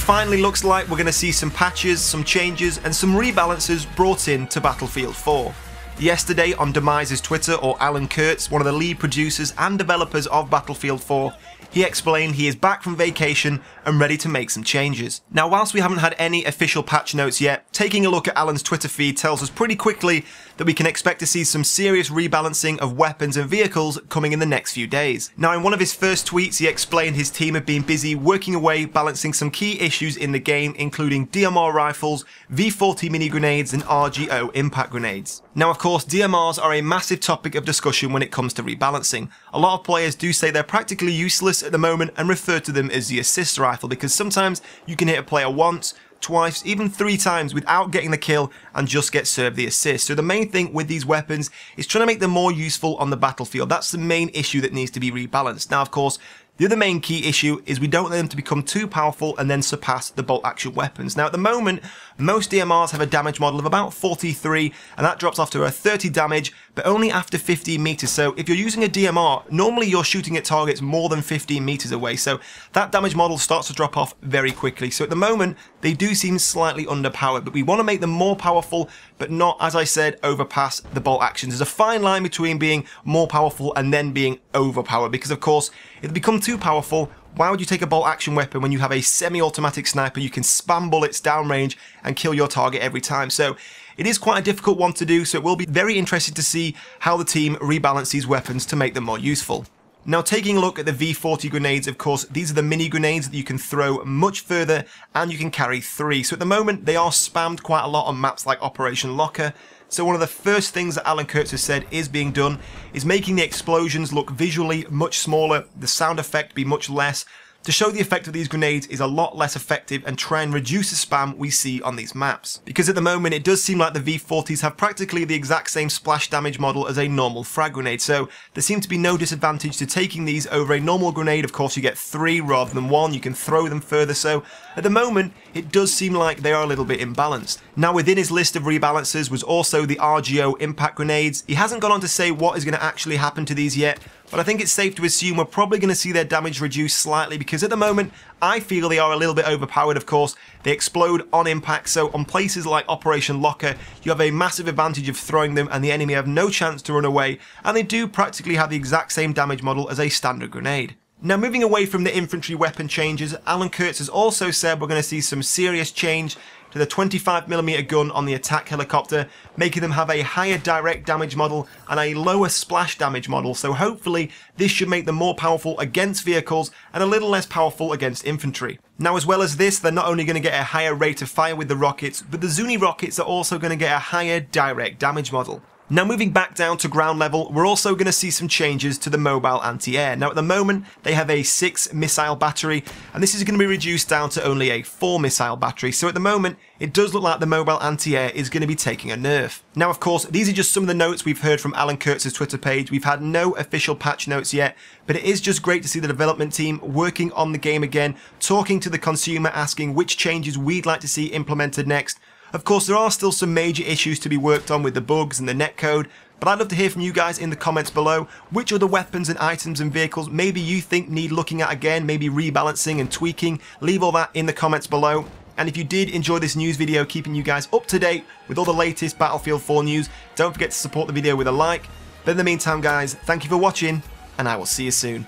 finally looks like we're going to see some patches, some changes, and some rebalances brought in to Battlefield 4. Yesterday on Demise's Twitter, or Alan Kurtz, one of the lead producers and developers of Battlefield 4, he explained he is back from vacation and ready to make some changes. Now, whilst we haven't had any official patch notes yet, taking a look at Alan's Twitter feed tells us pretty quickly that we can expect to see some serious rebalancing of weapons and vehicles coming in the next few days. Now, in one of his first tweets, he explained his team have been busy working away, balancing some key issues in the game, including DMR rifles, V40 mini grenades, and RGO impact grenades. Now, of course, DMRs are a massive topic of discussion when it comes to rebalancing. A lot of players do say they're practically useless at the moment and refer to them as the assist rifle, because sometimes you can hit a player once, twice, even 3 times without getting the kill and just get served the assist. So the main thing with these weapons is trying to make them more useful on the battlefield. That's the main issue that needs to be rebalanced. Now, of course, the other main key issue is we don't want them to become too powerful and then surpass the bolt action weapons. Now, at the moment, most DMRs have a damage model of about 43, and that drops off to a 30 damage, but only after 15 meters. So if you're using a DMR, normally you're shooting at targets more than 15 meters away. So that damage model starts to drop off very quickly. So at the moment, they do seem slightly underpowered, but we want to make them more powerful, but not, as I said, overpass the bolt actions. There's a fine line between being more powerful and then being overpowered, because of course, if they become too powerful, why would you take a bolt action weapon when you have a semi-automatic sniper? You can spam bullets downrange and kill your target every time. So it is quite a difficult one to do, so it will be very interesting to see how the team rebalance these weapons to make them more useful. Now, taking a look at the V40 grenades, of course, these are the mini grenades that you can throw much further, and you can carry 3. So at the moment, they are spammed quite a lot on maps like Operation Locker. So one of the first things that Alan Kurtz has said is being done is making the explosions look visually much smaller, the sound effect be much less, to show the effect of these grenades is a lot less effective and try and reduce the spam we see on these maps. Because at the moment it does seem like the V40s have practically the exact same splash damage model as a normal frag grenade, so there seems to be no disadvantage to taking these over a normal grenade. Of course, you get 3 rather than 1, you can throw them further, so at the moment it does seem like they are a little bit imbalanced. Now, within his list of rebalances was also the RGO impact grenades. He hasn't gone on to say what is going to actually happen to these yet, but I think it's safe to assume we're probably going to see their damage reduced slightly, because at the moment I feel they are a little bit overpowered. Of course, they explode on impact, so on places like Operation Locker you have a massive advantage of throwing them and the enemy have no chance to run away, and they do practically have the exact same damage model as a standard grenade. Now, moving away from the infantry weapon changes, Alan Kurtz has also said we're going to see some serious change to the 25mm gun on the attack helicopter, making them have a higher direct damage model and a lower splash damage model, so hopefully this should make them more powerful against vehicles and a little less powerful against infantry. Now, as well as this, they're not only going to get a higher rate of fire with the rockets, but the Zuni rockets are also going to get a higher direct damage model. Now, moving back down to ground level, we're also going to see some changes to the mobile anti-air. Now, at the moment, they have a 6 missile battery, and this is going to be reduced down to only a 4 missile battery. So at the moment, it does look like the mobile anti-air is going to be taking a nerf. Now, of course, these are just some of the notes we've heard from Alan Kurtz's Twitter page. We've had no official patch notes yet, but it is just great to see the development team working on the game again, talking to the consumer, asking which changes we'd like to see implemented next. Of course, there are still some major issues to be worked on with the bugs and the netcode, but I'd love to hear from you guys in the comments below. Which other weapons and items and vehicles maybe you think need looking at again, maybe rebalancing and tweaking? Leave all that in the comments below. And if you did enjoy this news video, keeping you guys up to date with all the latest Battlefield 4 news, don't forget to support the video with a like. But in the meantime, guys, thank you for watching, and I will see you soon.